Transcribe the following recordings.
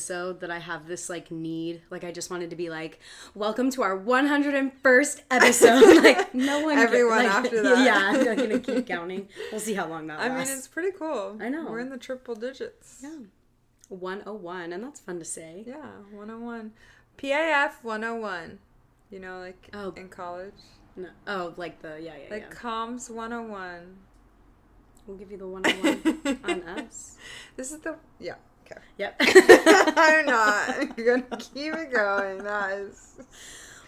episode that I have this, like, need. Like, I just wanted to be like, welcome to our 101st episode. Like, no one... Everyone after that. Yeah, I'm not going to keep counting. We'll see how long that lasts. I mean, it's pretty cool. I know. We're in the triple digits. Yeah. 101, and that's fun to say. Yeah, 101. PAF 101. You know, like, in college. No. Oh, like the... Yeah. Like, comms 101. We'll give you the 101 on us. This is the... Yeah. Okay. Yep. I'm not. You're going to keep it going. Nice.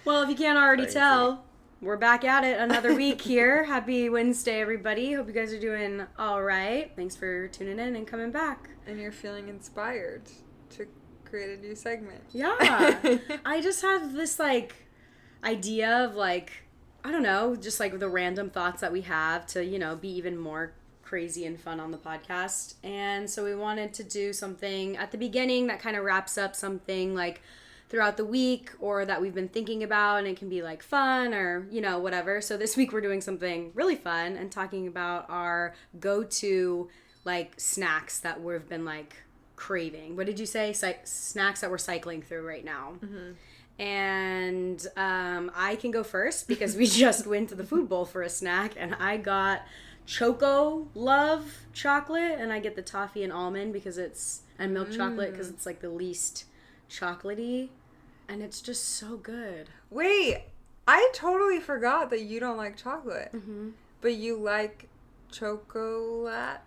Well, if you can't already tell, we're back at it another week here. Happy Wednesday, everybody. Hope you guys are doing all right. Thanks for tuning in and coming back. And you're feeling inspired to create a new segment. Yeah. I just have this, like, idea of, like, I don't know, just, like, the random thoughts that we have to, you know, be even more crazy and fun on the podcast. And so we wanted to do something at the beginning that kind of wraps up something like throughout the week or that we've been thinking about, and it can be like fun or, you know, whatever. So this week we're doing something really fun and talking about our go-to like snacks that we've been like craving. What did you say? Snacks that we're cycling through right now. Mm-hmm. And I can go first because we just went to the food bowl for a snack, and I got Choco Love chocolate, and I get the toffee and almond because it's, and milk chocolate because it's like the least chocolatey, and it's just so good. Wait, I totally forgot that you don't like chocolate, but you like chocolate.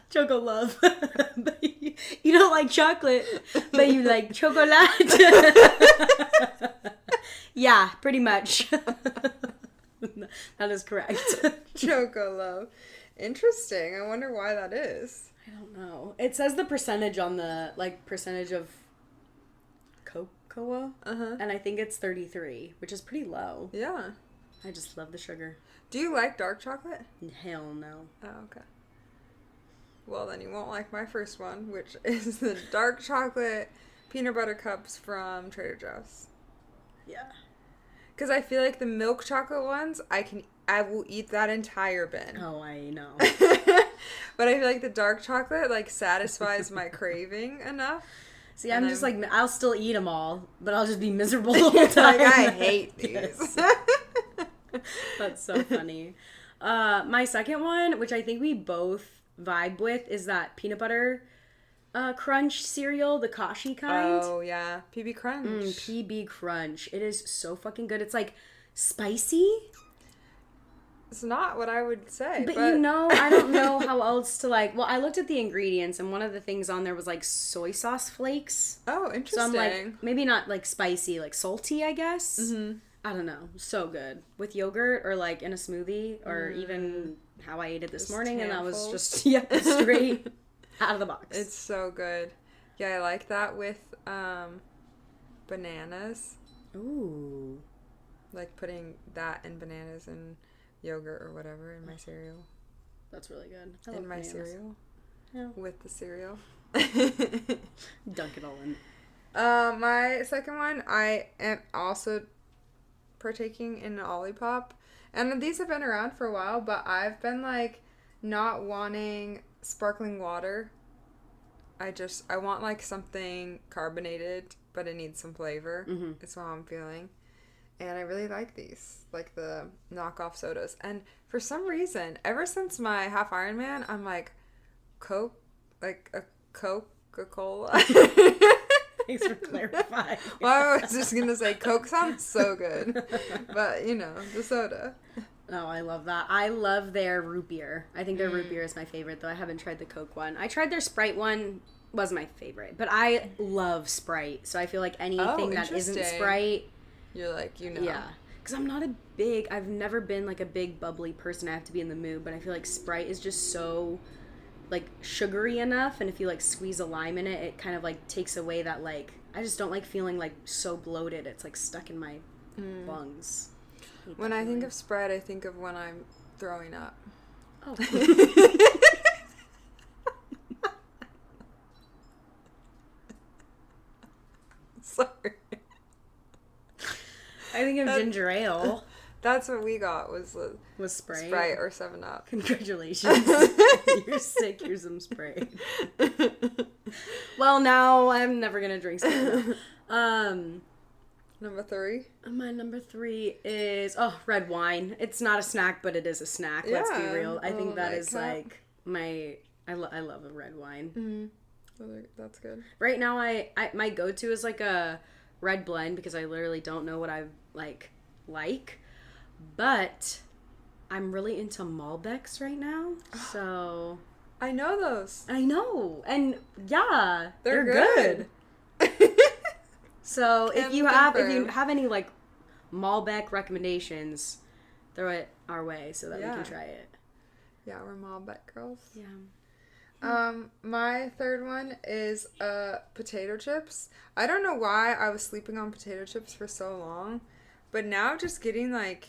Choco Love. But you don't like chocolate, but you like chocolate. Yeah, pretty much. That is correct. Choco Love. Interesting. I wonder why that is. I don't know. It says the percentage on the, like, percentage of cocoa. And I think it's 33, which is pretty low. Yeah. I just love the sugar. Do you like dark chocolate? Hell no. Oh, okay. Well, then you won't like my first one, which is the dark chocolate peanut butter cups from Trader Joe's. Yeah. Because I feel like the milk chocolate ones, I will eat that entire bin. Oh, I know. But I feel like the dark chocolate, like, satisfies my craving enough. See, I'm just like, I'll still eat them all, but I'll just be miserable the whole time. Like, I hate these. Yes. That's so funny. My second one, which I think we both vibe with, is that peanut butter crunch cereal, the Kashi kind. Oh, yeah. PB Crunch. PB Crunch. It is so fucking good. It's like spicy. It's not what I would say. But you know, I don't know how else to like, well, I looked at the ingredients, and one of the things on there was like soy sauce flakes. Oh, interesting. So I'm like, maybe not like spicy, like salty, I guess. Mm-hmm. I don't know. So good. With yogurt or like in a smoothie or even how I ate it this morning. And that was just, straight out of the box. It's so good. Yeah, I like that with bananas. Ooh. Like putting that and bananas and yogurt or whatever in my cereal. That's really good. I love my cereal. Yeah. With the cereal. Dunk it all in. My second one, I am also partaking in an Olipop. And these have been around for a while, but I've been, like, not wanting sparkling water. I want, like, something carbonated, but it needs some flavor. Mm-hmm. It's how I'm feeling. And I really like these, like the knockoff sodas. And for some reason, ever since my half Ironman, I'm like, Coke, like a Coca-Cola. Thanks for clarifying. Well, I was just going to say Coke sounds so good. But, you know, the soda. Oh, I love that. I love their root beer. I think their root beer is my favorite, though I haven't tried the Coke one. I tried their Sprite one. Was my favorite. But I love Sprite. So I feel like anything that isn't Sprite... You're like, you know. Yeah. Because I've never been like a big bubbly person. I have to be in the mood. But I feel like Sprite is just so like sugary enough. And if you like squeeze a lime in it, it kind of like takes away that like, I just don't like feeling like so bloated. It's like stuck in my lungs. When I think of Sprite, I think of when I'm throwing up. Oh. Sorry. I think of ginger ale. That's what we got was Sprite. Sprite or 7-Up. Congratulations. You're sick. Here's some Sprite. Well, now I'm never going to drink Sprite. Number 3? My number 3 is, red wine. It's not a snack, but it is a snack. Let's be real. I think that is like I love a red wine. Mm-hmm. That's good. Right now, my go-to is like a red blend because I literally don't know what I like. But I'm really into Malbecs right now, so... I know those. I know, and yeah, they're good. So if you have any like Malbec recommendations, throw it our way so that we can try it. Yeah, we're Malbec girls. Yeah. My third one is potato chips. I don't know why I was sleeping on potato chips for so long. But now just getting, like,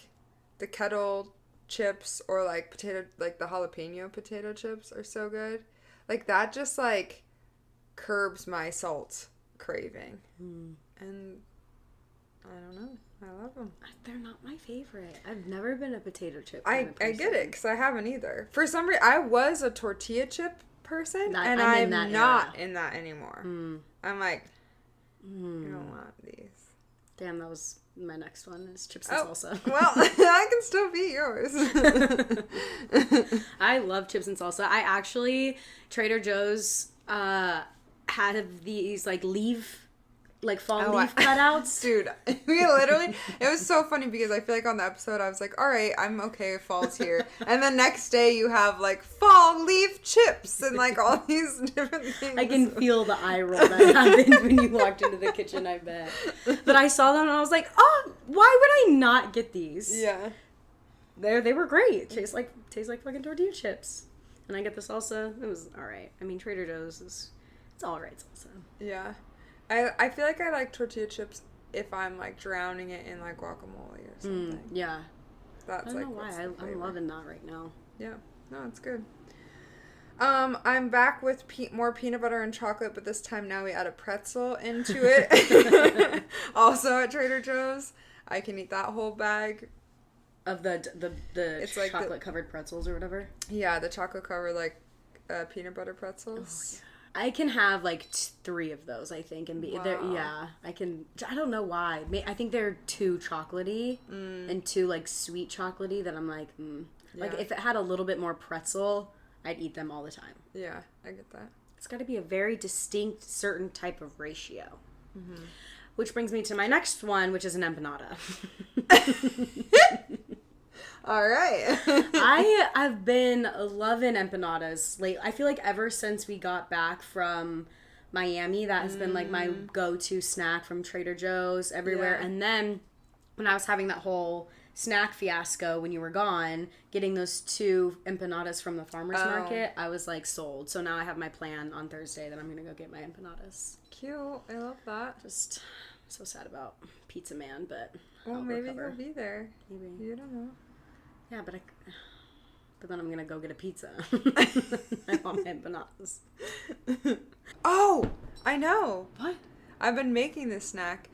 the kettle chips or, like, the jalapeno potato chips are so good. Like, that just, like, curbs my salt craving. And I don't know. I love them. They're not my favorite. I've never been a potato chip I get it, because I haven't either. For some reason, I was a tortilla chip person, and I'm not in that anymore. I'm like, I don't want these. Damn, that was... My next one is chips and salsa. Well, I can still be yours. I love chips and salsa. I actually, Trader Joe's had these like fall leaf cutouts. Dude, we literally, it was so funny because I feel like on the episode I was like, all right, I'm okay if fall's here. And the next day you have like fall leaf chips and like all these different things. I can feel the eye roll that happened when you walked into the kitchen, I bet. But I saw them and I was like, oh, why would I not get these? Yeah. They were great. Taste like fucking tortilla chips. And I get the salsa. It was all right. I mean, Trader Joe's it's all right salsa. Yeah. I feel like I like tortilla chips if I'm like drowning it in like guacamole or something. Yeah. That's I don't like know why. I'm loving that right now. Yeah. No, it's good. I'm back with more peanut butter and chocolate, but this time now we add a pretzel into it. Also at Trader Joe's. I can eat that whole bag. Of the it's like chocolate covered pretzels or whatever? Yeah, the chocolate covered like peanut butter pretzels. Oh, yeah. I can have like 3 of those, I think, and be there. Yeah, I can. I don't know why. I think they're too chocolatey and too like sweet chocolatey that I'm like, Like if it had a little bit more pretzel, I'd eat them all the time. Yeah, I get that. It's got to be a very distinct, certain type of ratio. Mm-hmm. Which brings me to my next one, which is an empanada. All right. I've been loving empanadas lately. I feel like ever since we got back from Miami, that has been like my go-to snack from Trader Joe's everywhere. Yeah. And then when I was having that whole snack fiasco when you were gone, getting those 2 empanadas from the farmer's market, I was like sold. So now I have my plan on Thursday that I'm going to go get my empanadas. Cute. I love that. Just so sad about Pizza Man, but well, maybe he'll be there. Maybe. You don't know. Yeah, but then I'm gonna go get a pizza. I want my empanadas. Oh, I know. What? I've been making this snack.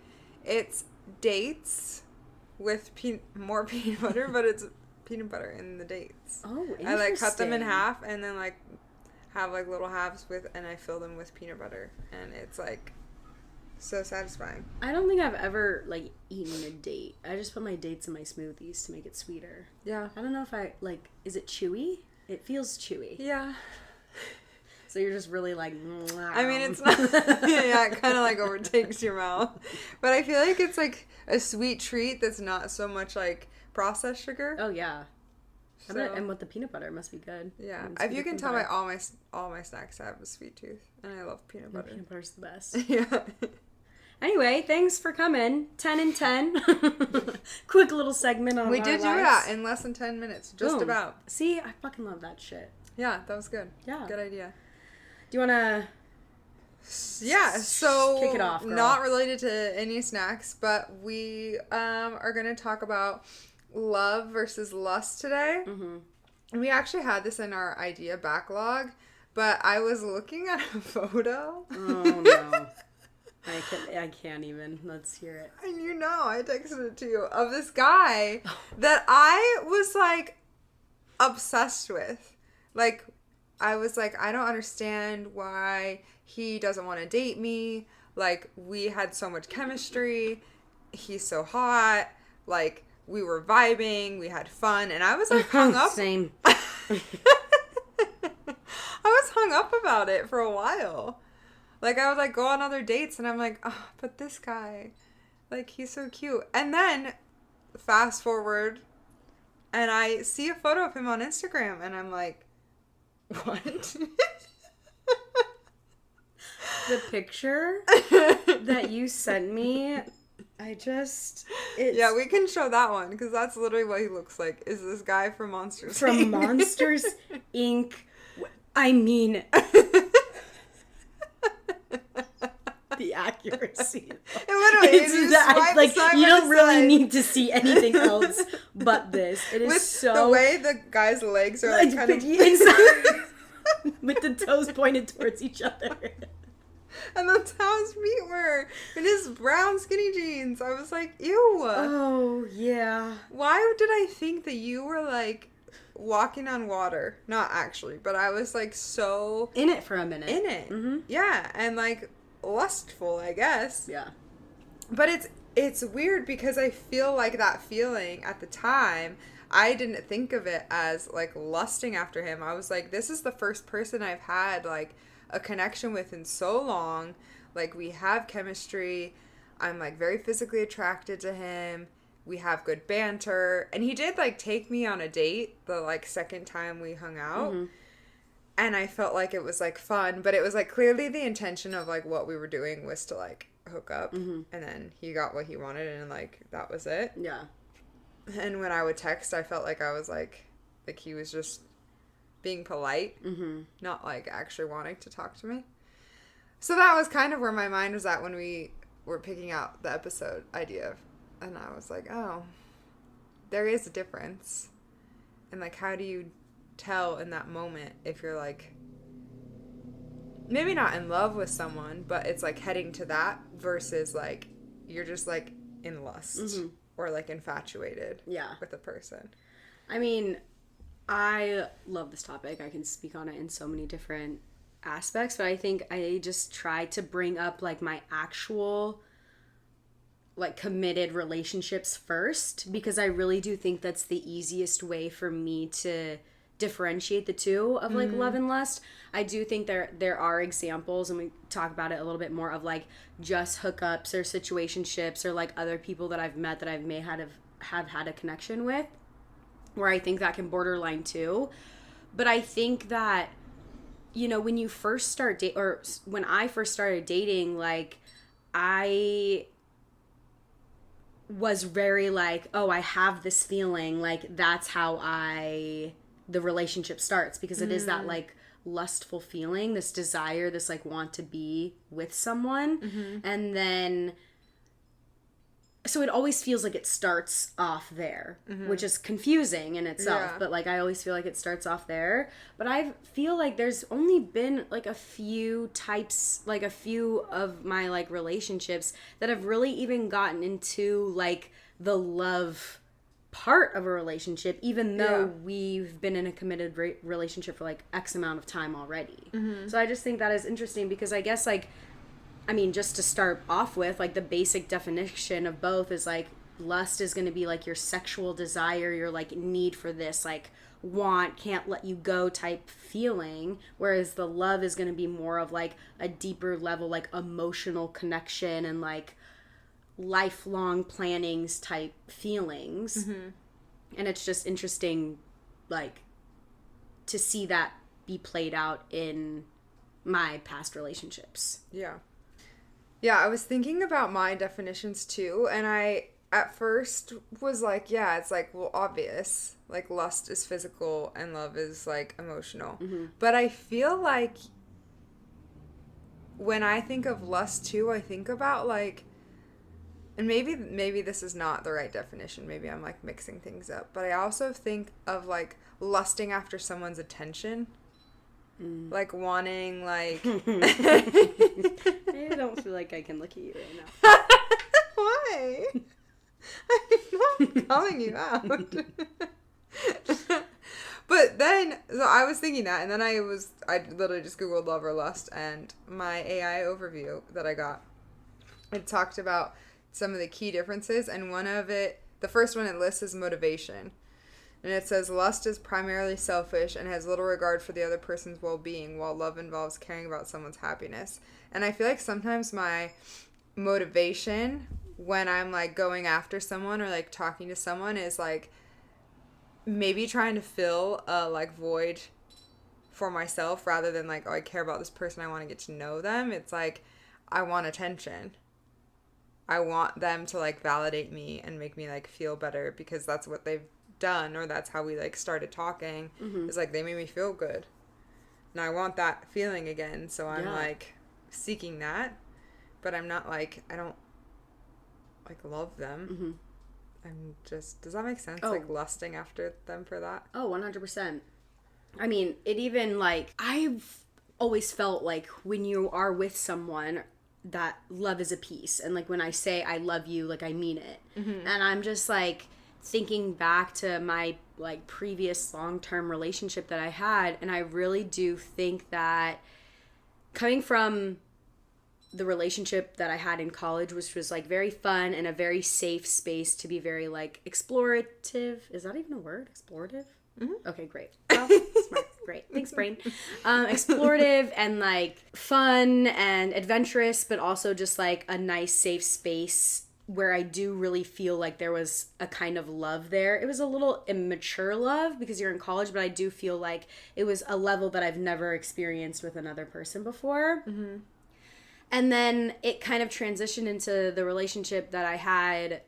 It's dates with more peanut butter, but it's peanut butter in the dates. Oh, interesting. I like cut them in half and then like have like little halves and I fill them with peanut butter, and it's like so satisfying. I don't think I've ever like eaten a date. I just put my dates in my smoothies to make it sweeter. Yeah. I don't know if I like. Is it chewy? It feels chewy. Yeah. So you're just really like. Mwah. I mean, it's not. Yeah, it kind of like overtakes your mouth, but I feel like it's like a sweet treat that's not so much like processed sugar. Oh yeah. So, and with the peanut butter, it must be good. Yeah, if you can tell by all my snacks, I have a sweet tooth, and I love peanut butter. Peanut butter's the best. Yeah. Anyway, thanks for coming. 10 and 10. Quick little segment on We our did do lives. that in less than 10 minutes, just Boom. about. See, I fucking love that shit. Yeah, that was good. Yeah. Good idea. Do you want to... Yeah, so... Kick it off, girl. Not related to any snacks, but we are going to talk about love versus lust today. Mm-hmm. And we actually had this in our idea backlog, but I was looking at a photo. Oh, no. I I can't even. Let's hear it. And I texted it to you, of this guy that I was, like, obsessed with. Like, I was like, I don't understand why he doesn't want to date me. Like, we had so much chemistry. He's so hot. Like, we were vibing. We had fun. And I was, like, hung up. Same. I was hung up about it for a while. Like, I would, like, go on other dates, and I'm like, oh, but this guy, like, he's so cute. And then, fast forward, and I see a photo of him on Instagram, and I'm like, what? The picture that you sent me, it's... Yeah, we can show that one, because that's literally what he looks like, is this guy from Monsters From Inc. Monsters Inc. I mean... The accuracy. It literally is that, like, you don't really need to see anything else but this. It is with so the way the guy's legs are like kind of with the toes pointed towards each other. And that's how his feet were. In his brown skinny jeans. I was like, ew. Oh, yeah. Why did I think that you were like walking on water? Not actually, but I was like so in it for a minute. In it. Mm-hmm. Yeah, and like lustful, I guess. Yeah. But it's weird because I feel like that feeling at the time, I didn't think of it as like lusting after him. I was like, this is the first person I've had like a connection with in so long. Like, we have chemistry. I'm like very physically attracted to him. We have good banter. And he did like take me on a date the like second time we hung out. Mm-hmm. And I felt like it was, like, fun. But it was, like, clearly the intention of, like, what we were doing was to, like, hook up. Mm-hmm. And then he got what he wanted, and, like, that was it. Yeah. And when I would text, I felt like I was, like he was just being polite. Mm-hmm. Not, like, actually wanting to talk to me. So that was kind of where my mind was at when we were picking out the episode idea. And I was like, oh, there is a difference. And, like, how do you tell in that moment if you're like maybe not in love with someone, but it's like heading to that versus like you're just like in lust. Mm-hmm. Or like infatuated with a person. I mean, I love this topic. I can speak on it in so many different aspects, but I think I just try to bring up like my actual like committed relationships first, because I really do think that's the easiest way for me to differentiate the two of like love and lust. I do think there are examples, and we talk about it a little bit more, of like just hookups or situationships or like other people that I've met that I may have had a connection with, where I think that can borderline too. But I think that, you know, when you first start when I first started dating, like I was very like, oh, I have this feeling, like that's how the relationship starts, because it is that like lustful feeling, this desire, this like want to be with someone. Mm-hmm. And then so it always feels like it starts off there, mm-hmm. which is confusing in itself. Yeah. But like I always feel like it starts off there. But I feel like there's only been like a few types, like a few of my like relationships that have really even gotten into like the love part of a relationship, even though we've been in a committed relationship for like X amount of time already. Mm-hmm. So I just think that is interesting, because I guess like, I mean, just to start off with, like the basic definition of both is like lust is going to be like your sexual desire, your like need for this, like want, can't let you go type feeling, whereas the love is going to be more of like a deeper level, like emotional connection and like lifelong plannings type feelings. Mm-hmm. And it's just interesting like to see that be played out in my past relationships. Yeah, I was thinking about my definitions too, and I at first was like, yeah, it's like, well, obvious, like lust is physical and love is like emotional. Mm-hmm. But I feel like when I think of lust too, I think about like, and maybe this is not the right definition. Maybe I'm like mixing things up. But I also think of like lusting after someone's attention. Like wanting like... I don't feel feel like I can look at you right now. Why? I'm not calling you out. But then, so I was thinking that, and then I literally just Googled love or lust, and my AI overview that I got, it talked about some of the key differences, and the first one it lists is motivation. And it says, lust is primarily selfish and has little regard for the other person's well-being, while love involves caring about someone's happiness. And I feel like sometimes my motivation when I'm, like, going after someone or, like, talking to someone is, like, maybe trying to fill a, like, void for myself rather than, like, oh, I care about this person, I want to get to know them. It's, like, I want attention. I want them to, like, validate me and make me, like, feel better because that's what they've done, or that's how we, like, started talking. It's like they made me feel good, and I want that feeling again, so I'm like seeking that, but I'm not like, I don't like love them. I'm just, does that make sense? Like lusting after them for that. 100%. I mean, it even, like, I've always felt like when you are with someone that love is a piece, and like when I say I love you, like I mean it. And I'm just like thinking back to my, like, previous long-term relationship that I had, and I really do think that coming from the relationship that I had in college, which was, like, very fun and a very safe space to be very, like, explorative. Is that even a word? Explorative? Okay, great. Well, smart. Great. Thanks, brain. Explorative and, like, fun and adventurous, but also just, like, a nice, safe space where I do really feel like there was a kind of love there. It was a little immature love because you're in college, but I do feel like it was a level that I've never experienced with another person before. And then it kind of transitioned into the relationship that I had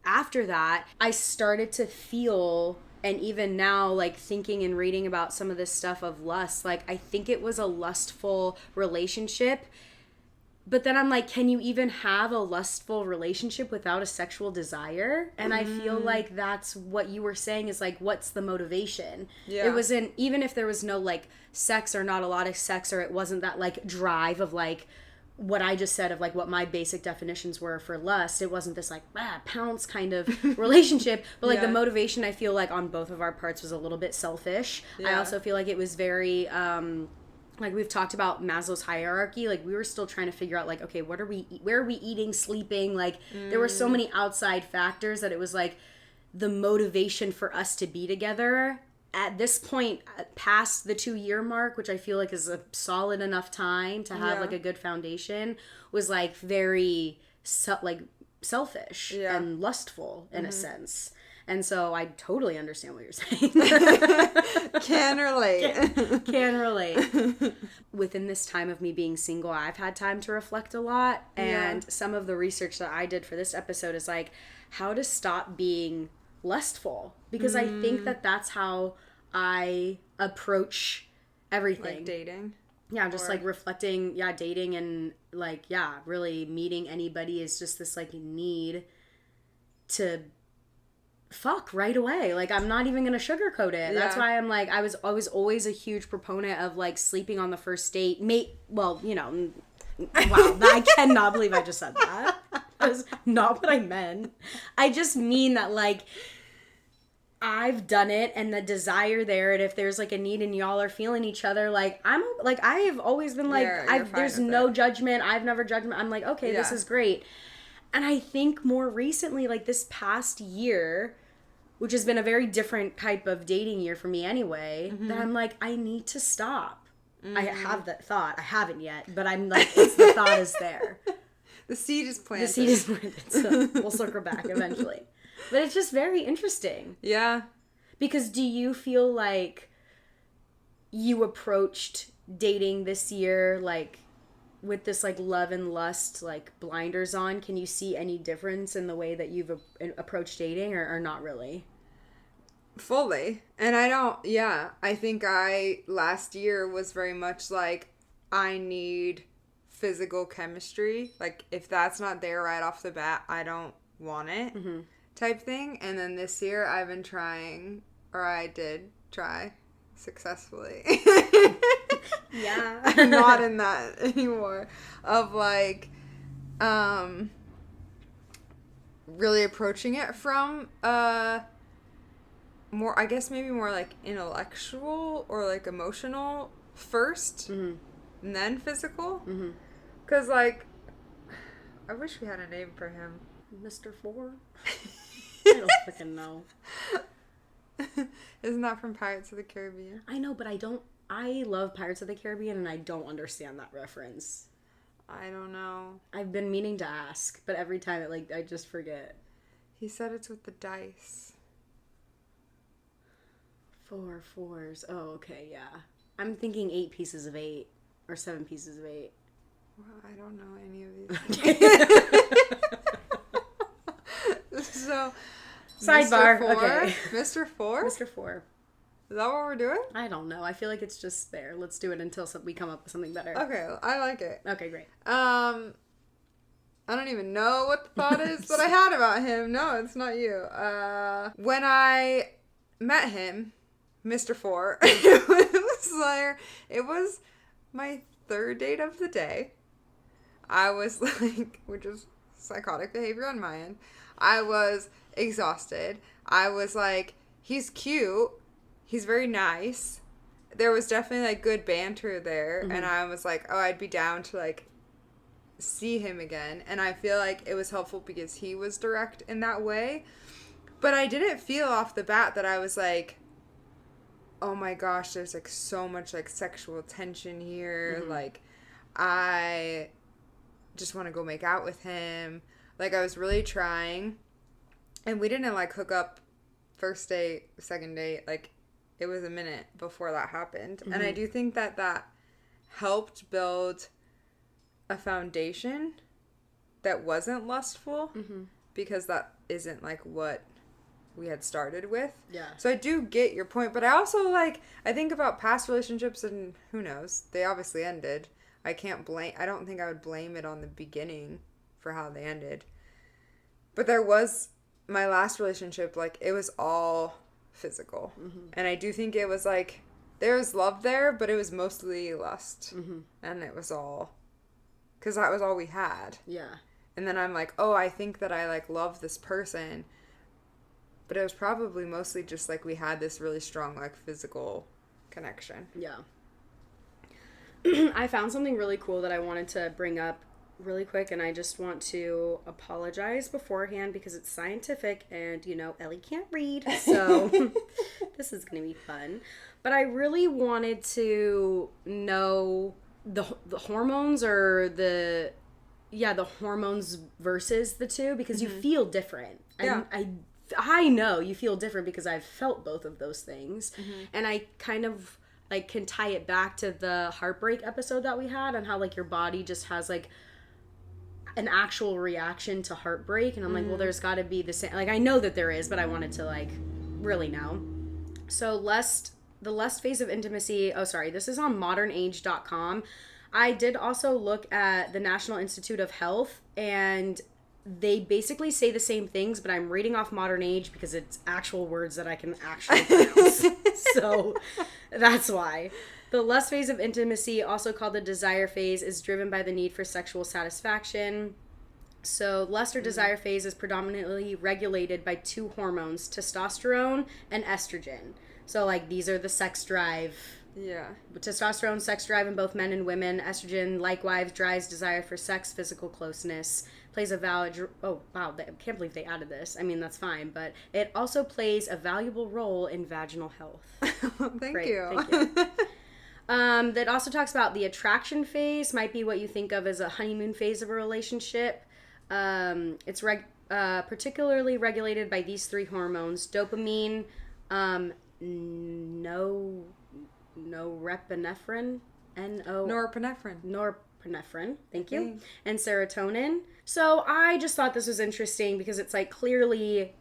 after that. I started to feel, and even now, like, thinking and reading about some of this stuff of lust, like, I think it was a lustful relationship. But then I'm like, can you even have a lustful relationship without a sexual desire? And I feel like that's what you were saying is, like, what's the motivation? Yeah. It wasn't, even if there was no, like, sex or not a lot of sex, or it wasn't that, like, drive of, like, what I just said of, like, what my basic definitions were for lust. It wasn't this, like, pounce kind of relationship. But, like, the motivation, I feel like, on both of our parts was a little bit selfish. I also feel like it was very... like, we've talked about Maslow's hierarchy. Like, we were still trying to figure out, like, okay, where are we eating, sleeping? Like, there were so many outside factors that it was, like, the motivation for us to be together at this point, past the 2-year mark, which I feel like is a solid enough time to have, like, a good foundation, was, like, very, selfish and lustful in a sense. And so I totally understand what you're saying. Can relate. Can relate. Within this time of me being single, I've had time to reflect a lot. And some of the research that I did for this episode is, like, how to stop being lustful. Because I think that that's how I approach everything. Like dating? Yeah, just, like, reflecting, dating and, like, really meeting anybody is just this, like, need to fuck right away. Like, I'm not even gonna sugarcoat it. That's why I'm like, I was always a huge proponent of, like, sleeping on the first date. Wow, I cannot believe I just said that. That was not what I meant. I just mean that, like, I've done it and the desire there, and if there's, like, a need and y'all are feeling each other, like, I have always been like, there's no judgment. I've never judged. I'm like, okay, this is great. And I think more recently, like, this past year, which has been a very different type of dating year for me anyway, that I'm like, I need to stop. I have that thought. I haven't yet, but I'm like, the thought is there. The seed is planted. The seed is planted, so we'll circle back eventually. But it's just very interesting. Yeah. Because do you feel like you approached dating this year, like, with this, like, love and lust, like, blinders on? Can you see any difference in the way that you've approached dating, or not really? Fully. And I think last year was very much like, I need physical chemistry. Like, if that's not there right off the bat, I don't want it, type thing. And then this year I've been trying, or I did try successfully. Yeah. I'm not in that anymore. Of, like, really approaching it from more, I guess maybe more like intellectual or like emotional first, and then physical. Because like, I wish we had a name for him. Mr. Four? I don't fucking know. Isn't that from Pirates of the Caribbean? I know, but I love Pirates of the Caribbean and I don't understand that reference. I don't know. I've been meaning to ask, but every time I just forget. He said it's with the dice. 4 fours. Oh, okay, yeah. I'm thinking 8 pieces of 8 or 7 pieces of 8. Well, I don't know any of these. So, sidebar. Mr. Four? Okay. Mr. Four? Mr. Four. Is that what we're doing? I don't know. I feel like it's just there. Let's do it until we come up with something better. Okay, I like it. Okay, great. I don't even know what the thought is that I had about him. No, it's not you. When I met him, Mr. Four, it was my 3rd date of the day. I was like, which is psychotic behavior on my end. I was exhausted. I was like, he's cute. He's very nice. There was definitely like good banter there. And I was like, oh, I'd be down to like see him again. And I feel like it was helpful because he was direct in that way. But I didn't feel off the bat that I was like, oh my gosh, there's like so much like sexual tension here. Like, I just want to go make out with him. Like, I was really trying. And we didn't like hook up first date, second date. Like, it was a minute before that happened. And I do think that that helped build a foundation that wasn't lustful, because that isn't like what we had started with. Yeah. So I do get your point, but I also like, I think about past relationships and who knows, they obviously ended. I don't think I would blame it on the beginning for how they ended. But there was my last relationship, like it was all physical. And I do think it was like, there was love there, but it was mostly lust. And it was all, because that was all we had. Yeah. And then I'm like, oh, I think that I like love this person. But it was probably mostly just like we had this really strong like physical connection. Yeah. I found something really cool that I wanted to bring up really quick, and I just want to apologize beforehand because it's scientific and, you know, Ellie can't read, so this is going to be fun. But I really wanted to know the hormones or the hormones versus the two, because you feel different. Yeah. And I know you feel different because I've felt both of those things. And I kind of like can tie it back to the heartbreak episode that we had and how like your body just has like an actual reaction to heartbreak. And I'm like, well, there's got to be the same. Like, I know that there is, but I wanted to like really know. So the lust phase of intimacy. Oh, sorry. This is on modernage.com. I did also look at the National Institute of Health, and they basically say the same things, but I'm reading off Modern Age because it's actual words that I can actually pronounce. So that's why. The lust phase of intimacy, also called the desire phase, is driven by the need for sexual satisfaction. So lust or desire phase is predominantly regulated by 2 hormones, testosterone and estrogen. So like these are the sex drive. Yeah. Testosterone, sex drive in both men and women. Estrogen, likewise, drives desire for sex, physical closeness. Plays a oh, wow, I can't believe they added this. I mean, that's fine, but it also plays a valuable role in vaginal health. Thank Great, you. Thank you. That also talks about the attraction phase, might be what you think of as a honeymoon phase of a relationship. It's particularly regulated by these 3 hormones: dopamine, norepinephrine, norepinephrine, thank you, and serotonin. So I just thought this was interesting because it's like clearly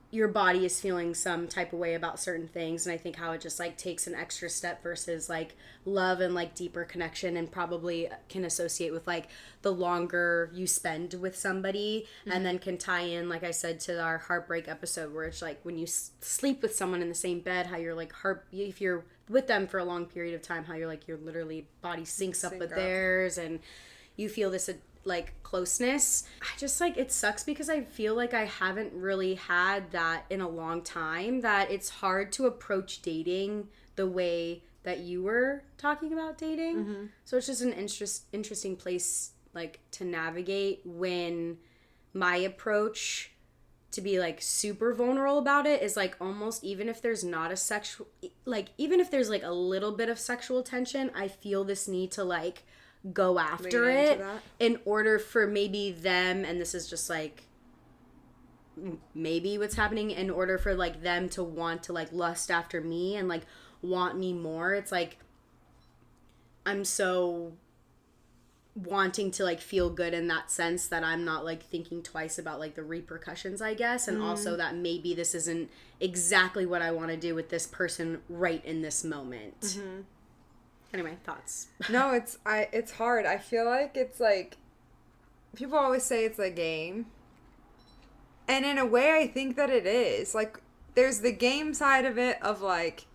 your body is feeling some type of way about certain things, and I think how it just like takes an extra step versus like love and like deeper connection, and probably can associate with like the longer you spend with somebody, and then can tie in, like I said, to our heartbreak episode where it's like when you sleep with someone in the same bed, how you're like if you're with them for a long period of time, how you're like your literally body syncs up with theirs, and you feel this like closeness. I just like, it sucks because I feel like I haven't really had that in a long time, that it's hard to approach dating the way that you were talking about dating. Mm-hmm. So it's just an interesting place like to navigate, when my approach to be like super vulnerable about it is like, almost even if there's not a sexual, like even if there's like a little bit of sexual tension, I feel this need to like go after it in order for maybe them, and this is just like maybe what's happening, in order for like them to want to like lust after me and like want me more. It's like I'm so wanting to like feel good in that sense that I'm not like thinking twice about like the repercussions, I guess, and also that maybe this isn't exactly what I want to do with this person right in this moment. Mm-hmm. Anyway, thoughts? No, it's hard. I feel like it's like, people always say it's a game, and in a way I think that it is. Like, there's the game side of it of like,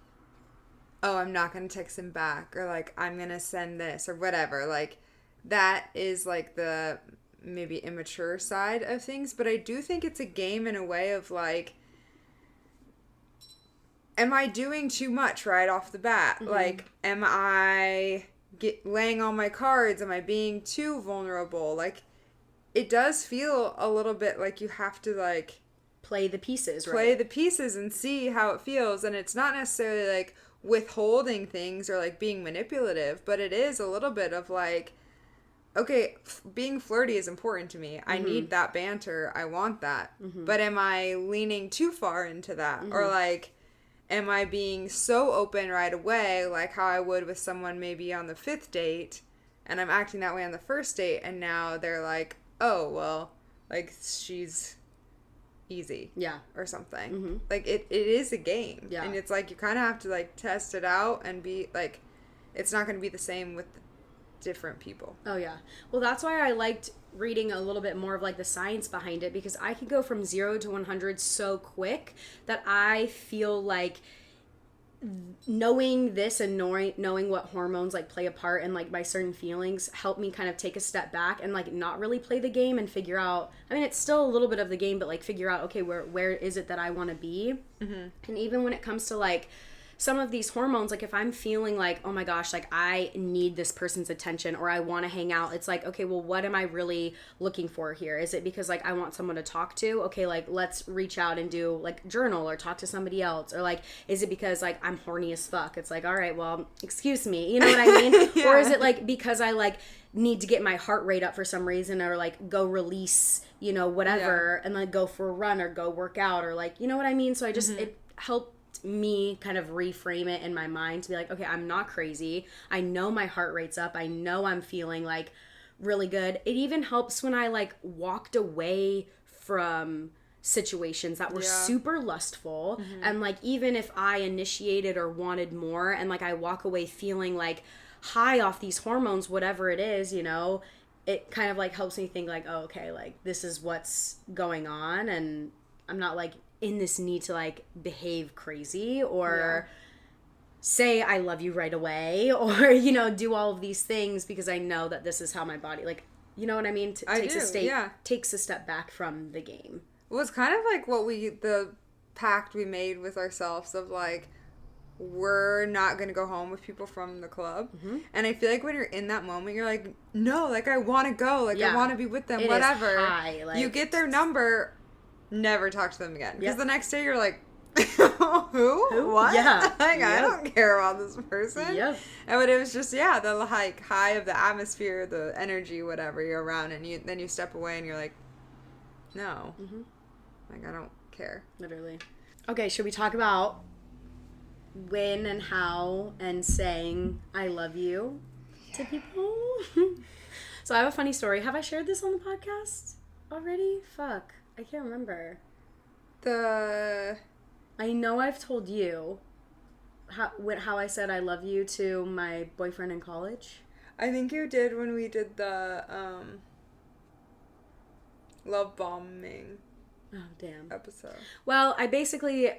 oh, I'm not gonna text him back, or like I'm gonna send this or whatever, like that is like the maybe immature side of things. But I do think it's a game in a way of like, am I doing too much right off the bat? Mm-hmm. Like, am I laying all my cards? Am I being too vulnerable? Like, it does feel a little bit like you have to like play the pieces, right? Play the pieces and see how it feels. And it's not necessarily like withholding things or like being manipulative, but it is a little bit of like, okay, being flirty is important to me. I need that banter. I want that. But am I leaning too far into that? Or like, am I being so open right away, like how I would with someone maybe on the 5th date, and I'm acting that way on the 1st date, and now they're like, oh, well, like, she's easy. Yeah. Or something. Like, it is a game. Yeah. And it's like, you kind of have to, like, test it out and be, like, it's not going to be the same with different people. Oh, yeah. Well, that's why I liked reading a little bit more of like the science behind it, because I could go from 0 to 100 so quick that I feel like knowing this and knowing what hormones like play a part in like my certain feelings helped me kind of take a step back and like not really play the game and figure out, I mean, it's still a little bit of the game, but like figure out, okay, where is it that I want to be? And even when it comes to like some of these hormones, like if I'm feeling like, oh my gosh, like I need this person's attention or I want to hang out, it's like, okay, well, what am I really looking for here? Is it because like I want someone to talk to? Okay, like let's reach out and do like journal or talk to somebody else. Or like, is it because like I'm horny as fuck? It's like, all right, well, excuse me, you know what I mean? Yeah. Or is it like because I like need to get my heart rate up for some reason, or like go release, you know, whatever, and like go for a run or go work out, or like, you know what I mean? So I just, it helped me kind of reframe it in my mind to be like, okay, I'm not crazy. I know my heart rate's up. I know I'm feeling like really good. It even helps when I like walked away from situations that were super lustful. And like, even if I initiated or wanted more, and like I walk away feeling like high off these hormones, whatever it is, you know, it kind of like helps me think like, oh, okay, like this is what's going on, and I'm not like in this need to like behave crazy or say I love you right away, or, you know, do all of these things because I know that this is how my body, like, you know what I mean? Takes a step back from the game. Well, it's kind of like the pact we made with ourselves of like, we're not going to go home with people from the club. And I feel like when you're in that moment, you're like, no, like I want to go. Like I want to be with them, whatever. High, like, you get their number, never talk to them again. Because the next day you're like, who? What? Yeah. Like, I don't care about this person. Yep. But it was just, the like high of the atmosphere, the energy, whatever, you're around, and then you step away and you're like, no. Like, I don't care. Literally. Okay, should we talk about when and how and saying I love you to people? So I have a funny story. Have I shared this on the podcast already? Fuck. I can't remember. I know I've told you how I said I love you to my boyfriend in college. I think you did when we did the love bombing episode. Well, I basically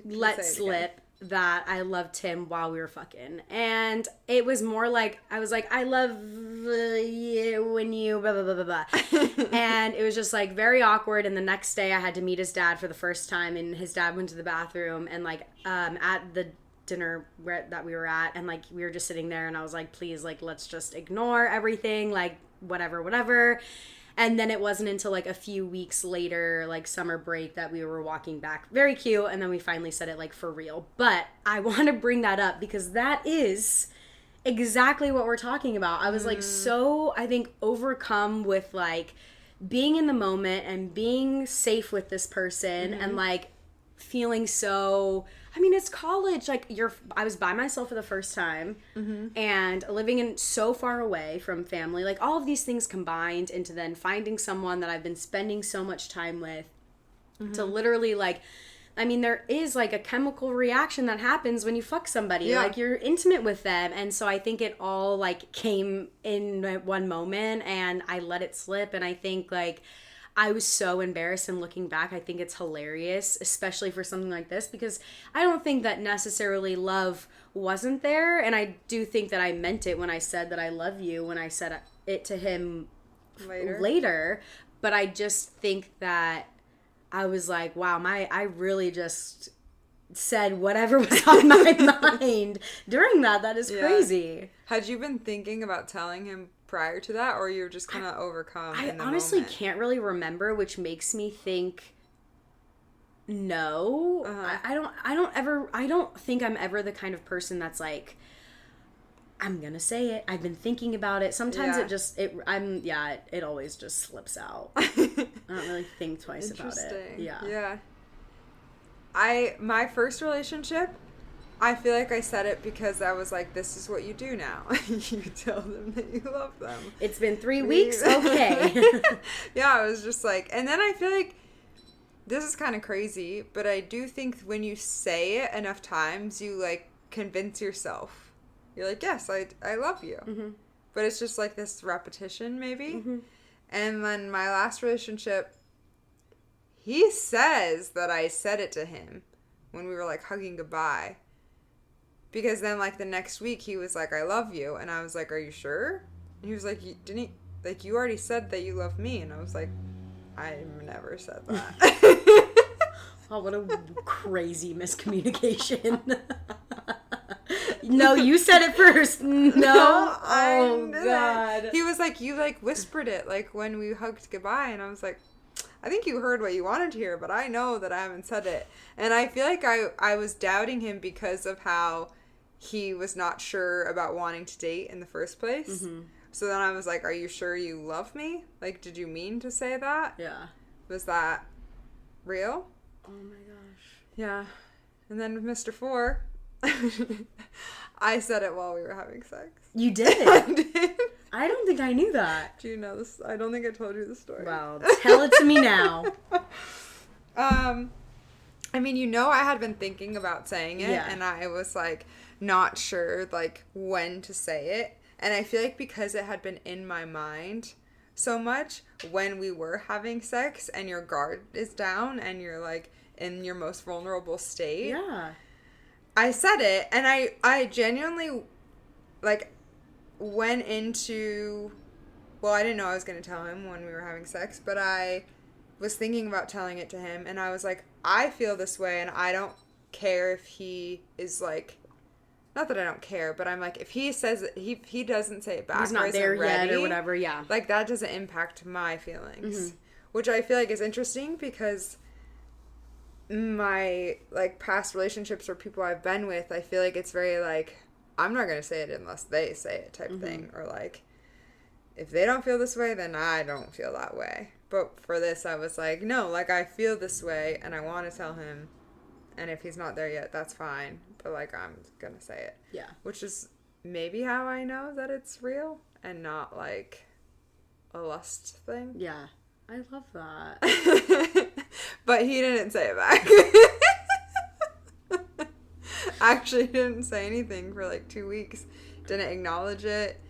let slip that I loved him while we were fucking. And it was more like, I was like, I love you when you blah, blah, blah, blah, blah. And it was just like very awkward. And the next day I had to meet his dad for the first time. And his dad went to the bathroom and like at the dinner that we were at. And like we were just sitting there and I was like, please, like, let's just ignore everything. Like whatever. And then it wasn't until like a few weeks later, like summer break, that we were walking back. Very cute. And then we finally said it like for real. But I want to bring that up because that is exactly what we're talking about. I was like so, I think, overcome with like being in the moment and being safe with this person and like feeling so, I mean, it's college. Like I was by myself for the first time and living in so far away from family, like all of these things combined into then finding someone that I've been spending so much time with to literally like, I mean, there is like a chemical reaction that happens when you fuck somebody, like you're intimate with them. And so I think it all like came in one moment and I let it slip. And I think like, I was so embarrassed, and looking back, I think it's hilarious, especially for something like this, because I don't think that necessarily love wasn't there, and I do think that I meant it when I said that I love you, when I said it to him later, but I just think that I was like, wow, I really just said whatever was on my mind during that. That is crazy. Had you been thinking about telling him prior to that, or you're just kind of overcome in the honestly moment? Can't really remember, which makes me think no. I don't think I'm ever the kind of person that's like, I'm gonna say it, I've been thinking about it. Sometimes it always just slips out. I don't really think twice about it. Yeah. My first relationship, I feel like I said it because I was like, this is what you do now. You tell them that you love them. It's been 3 weeks? Okay. Yeah, I was just like, and then I feel like, this is kind of crazy, but I do think when you say it enough times, you like convince yourself. You're like, yes, I love you. Mm-hmm. But it's just like this repetition maybe. Mm-hmm. And then my last relationship, he says that I said it to him when we were like hugging goodbye. Because then, like, the next week, he was like, I love you. And I was like, are you sure? And he was like, you already said that you love me. And I was like, I never said that. Oh, what a crazy miscommunication. No, you said it first. No. Oh, God. He was like, you, like, whispered it, like, when we hugged goodbye. And I was like, I think you heard what you wanted to hear, but I know that I haven't said it. And I feel like I was doubting him because of how he was not sure about wanting to date in the first place. Mm-hmm. So then I was like, are you sure you love me? Like, did you mean to say that? Yeah. Was that real? Oh my gosh. Yeah. And then with Mr. 4, I said it while we were having sex. You did? I did. I don't think I knew that. Do you know this? I don't think I told you the story. Well, tell it to me now. I mean, you know, I had been thinking about saying it, and I was like not sure like when to say it. And I feel like because it had been in my mind so much when we were having sex and your guard is down and you're like in your most vulnerable state. Yeah. I said it, and I genuinely like went into, well, I didn't know I was going to tell him when we were having sex, but I was thinking about telling it to him, and I was like, I feel this way, and I don't care if he is like, not that I don't care, but I'm like, if he says it, he doesn't say it back, he's not there yet or whatever, yeah. Like, that doesn't impact my feelings, which I feel like is interesting because my, like, past relationships or people I've been with, I feel like it's very, like, I'm not going to say it unless they say it type thing, or, like, if they don't feel this way, then I don't feel that way. But for this, I was like, no, like, I feel this way, and I want to tell him, and if he's not there yet, that's fine, but, like, I'm going to say it. Yeah. Which is maybe how I know that it's real, and not, like, a lust thing. Yeah. I love that. But he didn't say it back. Actually didn't say anything for, like, 2 weeks. Didn't acknowledge it.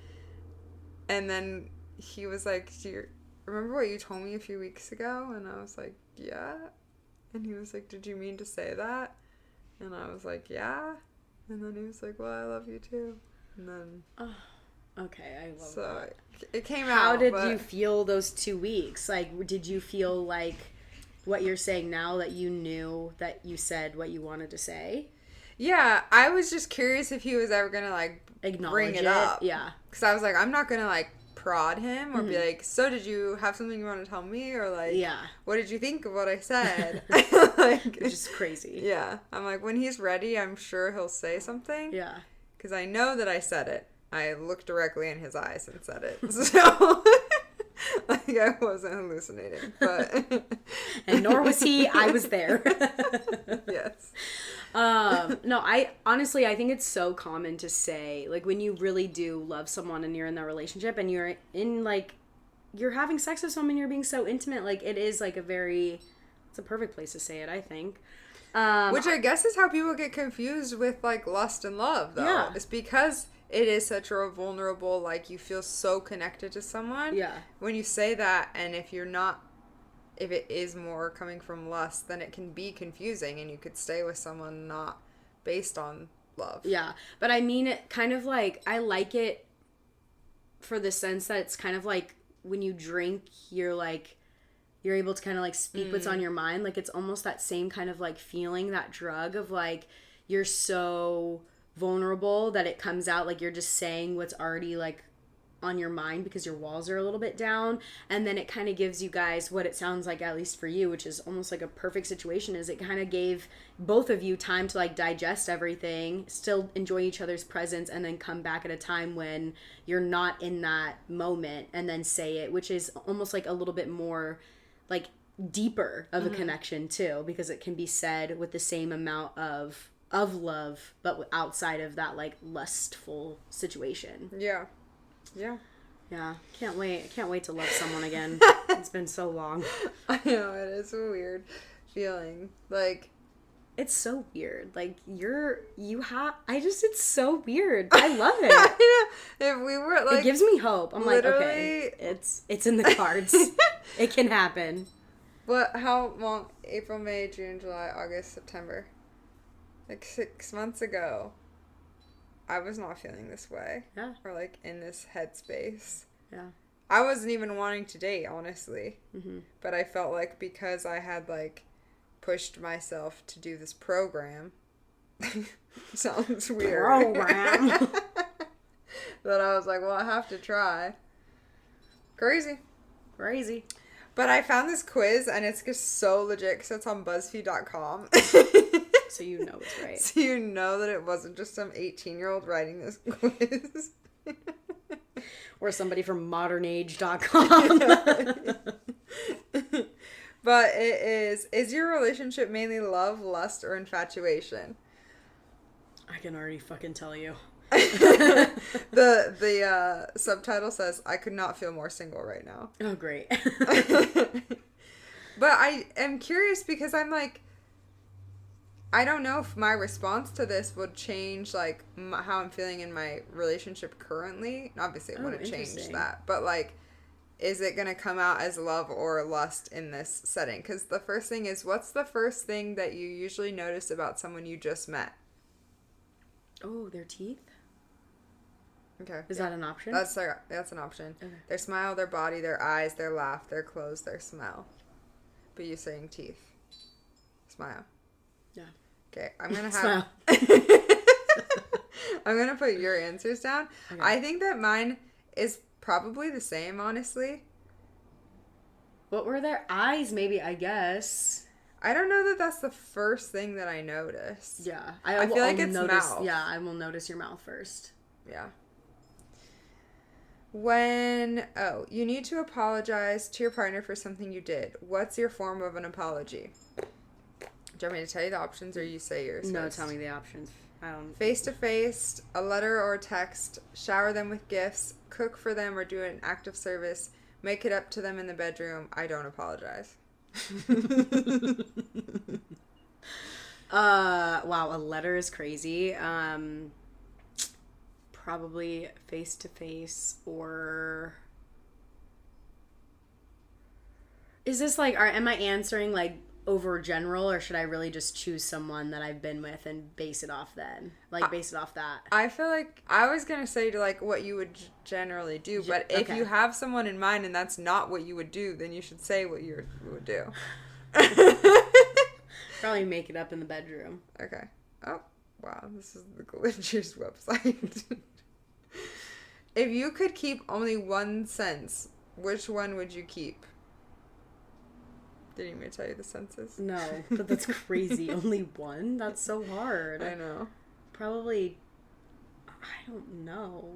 And then he was like, do you remember what you told me a few weeks ago? And I was like, yeah. And he was like, did you mean to say that? And I was like, yeah. And then he was like, well, I love you too. And then... Okay, I love so that. It came How out. did you feel those 2 weeks? Like, did you feel like what you're saying now, that you knew that you said what you wanted to say? Yeah, I was just curious if he was ever going to, like, Acknowledge bring it up. Yeah. Because I was like, I'm not going to, like, prod him or be like, so did you have something you want to tell me? Or, like, what did you think of what I said? Like, which is crazy. Yeah. I'm like, when he's ready, I'm sure he'll say something. Yeah. Because I know that I said it. I looked directly in his eyes and said it. So, like, I wasn't hallucinating. But and nor was he. I was there. Yes. No, I honestly, I think it's so common to say, like, when you really do love someone and you're in that relationship and you're in, like, you're having sex with someone, you're being so intimate, like, it is, like, it's a perfect place to say it, I think. Which I guess is how people get confused with, like, lust and love, though. Yeah. It's because it is such a vulnerable, like, you feel so connected to someone. Yeah. When you say that, and if it is more coming from lust, then it can be confusing, and you could stay with someone not based on love. Yeah. But I mean it kind of like, I like it for the sense that it's kind of like when you drink, you're able to kind of like speak what's on your mind. Like, it's almost that same kind of like feeling, that drug of like, you're so vulnerable that it comes out, like you're just saying what's already like on your mind because your walls are a little bit down, and then it kind of gives you guys what it sounds like, at least for you, which is almost like a perfect situation, is it kind of gave both of you time to like digest everything, still enjoy each other's presence, and then come back at a time when you're not in that moment and then say it, which is almost like a little bit more like deeper of a connection too, because it can be said with the same amount of love, but outside of that like lustful situation. Yeah. Can't wait to love someone again. It's been so long. I know, it is a weird feeling. Like, it's so weird. Like, it's so weird. I love it. I know. If we were like, it gives me hope. I'm like, okay, it's in the cards. It can happen. How long? April, May, June, July, August, September. Like 6 months ago, I was not feeling this way. Yeah. Or like in this headspace. Yeah. I wasn't even wanting to date, honestly. Mm-hmm. But I felt like because I had like pushed myself to do this program, sounds weird. Program. That I was like, well, I have to try. Crazy. But I found this quiz, and it's just so legit because it's on Buzzfeed.com. So you know it's right. So you know that it wasn't just some 18-year-old writing this quiz. Or somebody from modernage.com. But it is your relationship mainly love, lust, or infatuation? I can already fucking tell you. The subtitle says, I could not feel more single right now. Oh, great. But I am curious because I'm like, I don't know if my response to this would change, like, how I'm feeling in my relationship currently. Obviously, it wouldn't change that. But, like, is it going to come out as love or lust in this setting? Because the first thing is, what's the first thing that you usually notice about someone you just met? Oh, their teeth? Okay. Is that an option? That's an option. Okay. Their smile, their body, their eyes, their laugh, their clothes, their smell. But you're saying teeth. Smile. Yeah. Okay, I'm going to have... Smile. I'm going to put your answers down. Okay. I think that mine is probably the same, honestly. What were their eyes, maybe, I guess. I don't know that that's the first thing that I noticed. Yeah. I feel like it's mouth. Yeah, I will notice your mouth first. Yeah. You need to apologize to your partner for something you did. What's your form of an apology? Do you want me to tell you the options or you say yours first? Tell me the options. I don't... Face-to-face, a letter or a text, shower them with gifts, cook for them or do an act of service, make it up to them in the bedroom, I don't apologize. Wow, a letter is crazy. Probably face-to-face, or... Is this like, am I answering like over general, or should I really just choose someone that I've been with and base it off then? Like, base it off that. I feel like I was going to say to like what you would generally do, but if you have someone in mind and that's not what you would do, then you should say what you would do. Probably make it up in the bedroom. Okay. Oh, wow. This is the Glitchers website. If you could keep only one sense, which one would you keep? Did you want me to tell you the senses? No, but that's crazy. Only one? That's so hard. I know. Probably, I don't know.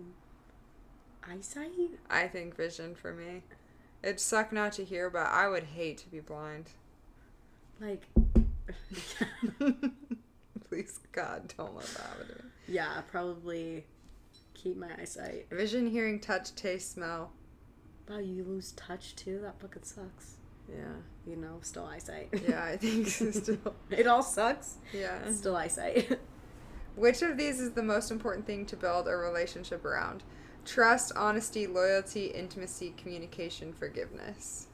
Eyesight? I think vision for me. It'd suck not to hear, but I would hate to be blind. Like, please, God, don't let that happen to me. Yeah, probably keep my eyesight. Vision, hearing, touch, taste, smell. Wow, you lose touch too? That fucking sucks. Yeah. You know, still eyesight. Yeah, I think still. It all sucks. Yeah. Still eyesight. Which of these is the most important thing to build a relationship around? Trust, honesty, loyalty, intimacy, communication, forgiveness.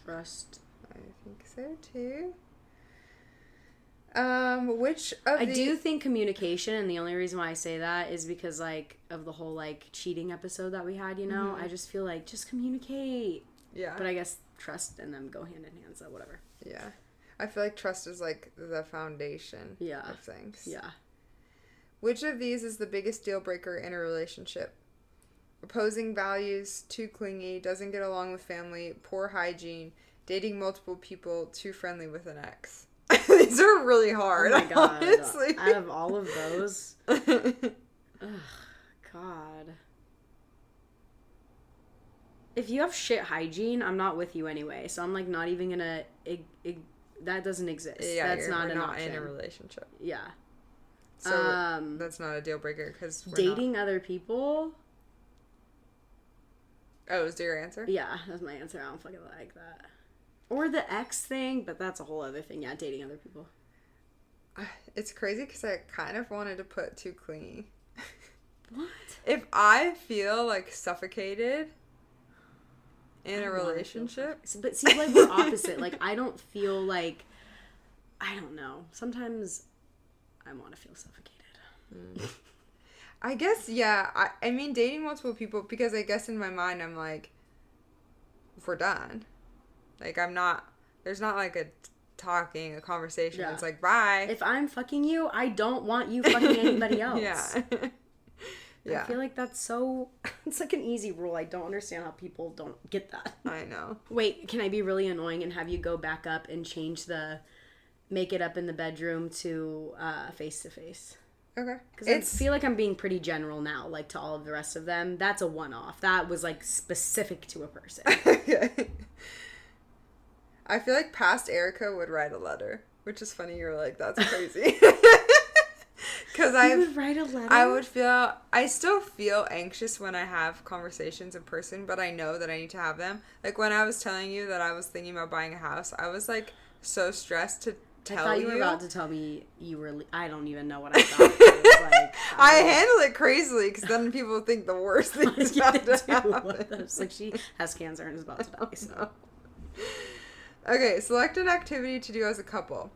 Trust. I think so too. Which of I do think communication, and the only reason why I say that is because, like, of the whole, like, cheating episode that we had, you know? Mm-hmm. I just feel like, just communicate. Yeah. But I guess trust and them go hand in hand, so whatever. Yeah. I feel like trust is, like, the foundation of things. Yeah. Which of these is the biggest deal breaker in a relationship? Opposing values, too clingy, doesn't get along with family, poor hygiene, dating multiple people, too friendly with an ex. These are really hard. Oh my God. Honestly. Out of all of those. Ugh, God. If you have shit hygiene, I'm not with you anyway. So I'm like not even gonna. That doesn't exist. Yeah, that's not an option. in a relationship. Yeah. So that's not a deal breaker because dating other people. Oh, is your answer? Yeah, that's my answer. I don't fucking like that. Or the ex thing, but that's a whole other thing. Yeah, dating other people. It's crazy because I kind of wanted to put too clingy. What? If I feel like suffocated in a relationship. But see, like, we're opposite. Like, I don't feel like, I don't know. Sometimes I want to feel suffocated. I guess, yeah. I mean, dating multiple people, because I guess in my mind I'm like, we're done. Like, I'm not, there's not like a conversation. Yeah. It's like, bye. If I'm fucking you, I don't want you fucking anybody else. Yeah. Yeah. I feel like that's so, it's like an easy rule. I don't understand how people don't get that. I know. Wait, can I be really annoying and have you go back up and change make it up in the bedroom to face-to-face? Okay. Because I feel like I'm being pretty general now, like to all of the rest of them. That's a one-off. That was like specific to a person. Okay. I feel like past Erica would write a letter, which is funny. You're like, that's crazy. Because I would write a letter. I still feel anxious when I have conversations in person, but I know that I need to have them. Like when I was telling you that I was thinking about buying a house, I was like so stressed to tell you. I thought you were about to tell me you were. I don't even know what I thought. It was like, I handle it crazily because then people think the worst things about to happen. It's like she has cancer and is about to die. So. Okay, select an activity to do as a couple.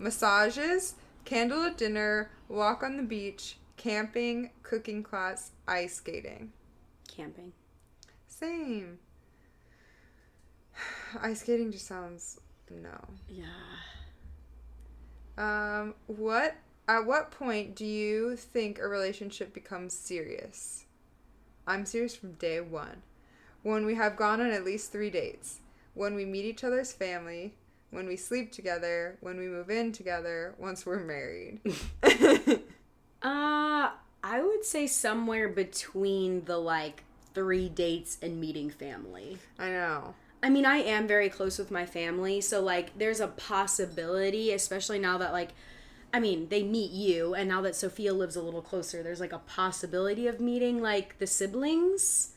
Massages, candlelit dinner, walk on the beach, camping, cooking class, ice skating. Camping. Same. Ice skating just sounds no. Yeah. At what point do you think a relationship becomes serious? I'm serious from day one. When we have gone on at least 3 dates. When we meet each other's family, when we sleep together, when we move in together, once we're married. I would say somewhere between the, like, 3 dates and meeting family. I know. I mean, I am very close with my family, so, like, there's a possibility, especially now that, like, I mean, they meet you, and now that Sophia lives a little closer, there's, like, a possibility of meeting, like, the siblings.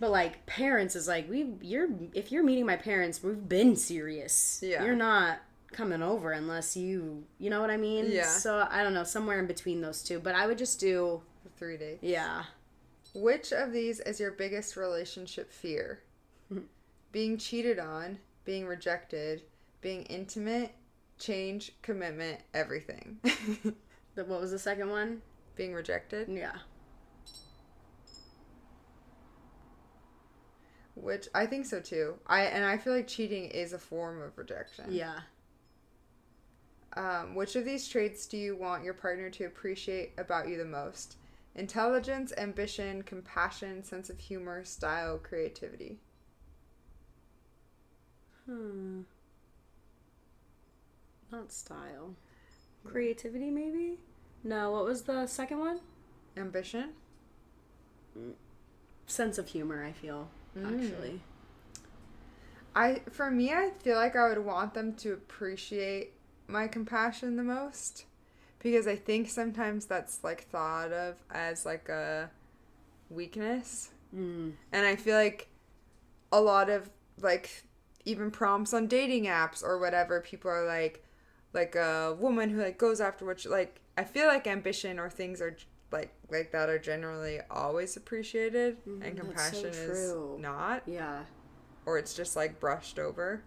But, like, parents is like, if you're meeting my parents, we've been serious. Yeah. You're not coming over unless you know what I mean? Yeah. So, I don't know, somewhere in between those two. But I would just do 3 dates. Yeah. Which of these is your biggest relationship fear? Being cheated on, being rejected, being intimate, change, commitment, everything. What was the second one? Being rejected? Yeah. Which I think so too. I feel like cheating is a form of rejection. Yeah. Which of these traits do you want your partner to appreciate about you the most? Intelligence, ambition, compassion, sense of humor, style, creativity. Not style. Creativity, maybe? No, what was the second one? Ambition? Sense of humor, I feel, actually. For me, I feel like I would want them to appreciate my compassion the most. Because I think sometimes that's, like, thought of as, like, a weakness. And I feel like a lot of, like, even prompts on dating apps or whatever, people are like a woman who, like, goes after what she, like, I feel like ambition or things are, like that are generally always appreciated. And compassion is not. Yeah. Or it's just, like, brushed over.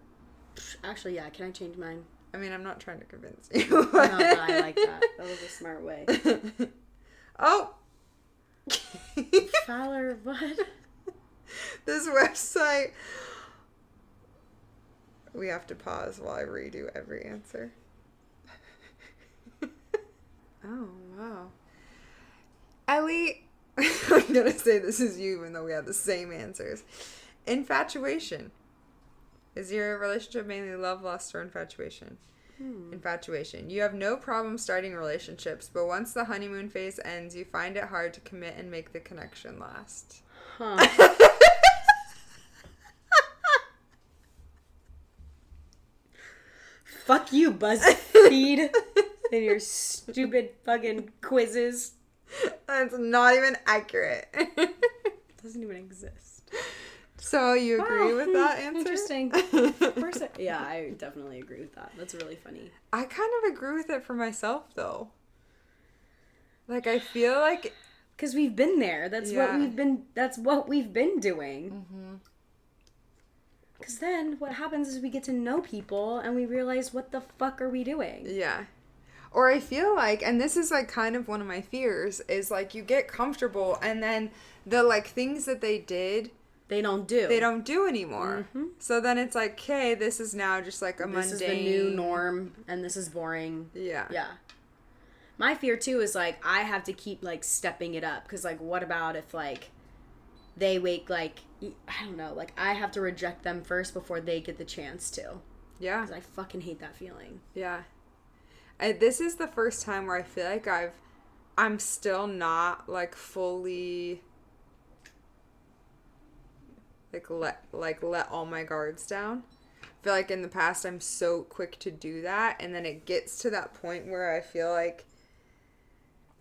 Actually, yeah. Can I change mine? I mean, I'm not trying to convince you. No, but I like that. That was a smart way. Oh! Fowler, what? This website. We have to pause while I redo every answer. Oh, wow. Ellie, I'm going to say this is you even though we have the same answers. Infatuation. Is your relationship mainly love, lust, or infatuation? Infatuation. You have no problem starting relationships, but once the honeymoon phase ends, you find it hard to commit and make the connection last. Huh. Fuck you, Buzzfeed. And your stupid fucking quizzes. That's not even accurate. Doesn't even exist. So you agree with that answer? Interesting. Of course, yeah, I definitely agree with that. That's really funny. I kind of agree with it for myself, though. Like, I feel like... Because we've been there. That's what we've been doing. Because then what happens is we get to know people and we realize, what the fuck are we doing? Yeah. Or I feel like, and this is, like, kind of one of my fears, is, like, you get comfortable and then the, like, things that they did... They don't do anymore. So then it's like, okay, this is now just like a mundane... This is the new norm, and this is boring. Yeah. Yeah. My fear, too, is, like, I have to keep, like, stepping it up. Because, like, what about if, like, they wake, like, I don't know, like, I have to reject them first before they get the chance to. Yeah. Because I fucking hate that feeling. Yeah. This is the first time where I feel like I'm still not, like, fully... let all my guards down. I feel like in the past I'm so quick to do that, and then it gets to that point where I feel like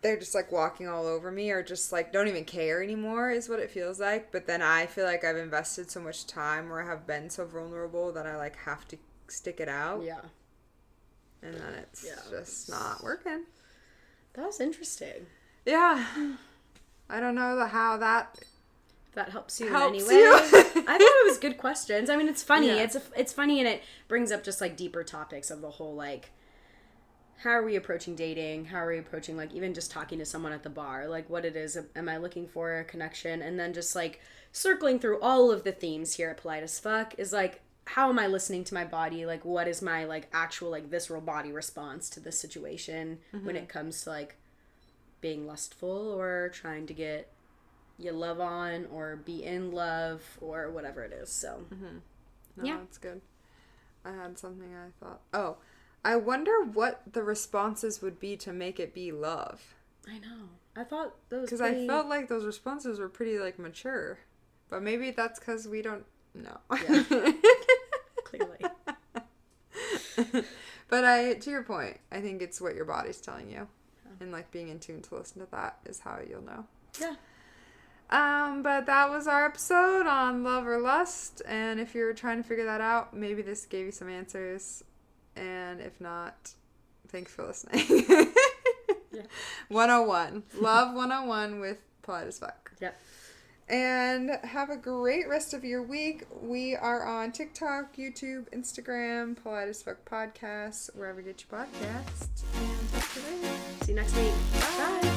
they're just, like, walking all over me, or just, like, don't even care anymore is what it feels like. But then I feel like I've invested so much time, or I have been so vulnerable that I, like, have to stick it out. Yeah. And then it's just not working. That was interesting. Yeah. I don't know how that... That helps you helps in any way. You. I thought it was good questions. I mean, it's funny. Yeah. It's funny, and it brings up just, like, deeper topics of the whole, like, how are we approaching dating? How are we approaching, like, even just talking to someone at the bar? Like, what it is. Am I looking for a connection? And then just, like, circling through all of the themes here at Polite as Fuck is, like, how am I listening to my body? Like, what is my, like, actual, like, visceral body response to this situation when it comes to, like, being lustful or trying to get you love on or be in love or whatever it is. So No, that's good. I had something I thought, I wonder what the responses would be to make it be love. I know, I thought those, because I felt like those responses were pretty, like, mature, but maybe that's because we don't know. Yeah. Clearly. But to your point, I think it's what your body's telling you, and, like, being in tune to listen to that is how you'll know. Yeah. But that was our episode on love or lust, and if you're trying to figure that out, maybe this gave you some answers, and if not, thanks for listening. 101. Love 101 with polite as fuck. Yep. And have a great rest of your week. We are on TikTok, YouTube, Instagram, Polite as Fuck Podcasts, wherever you get your podcasts. And talk to you later. See you next week. Bye.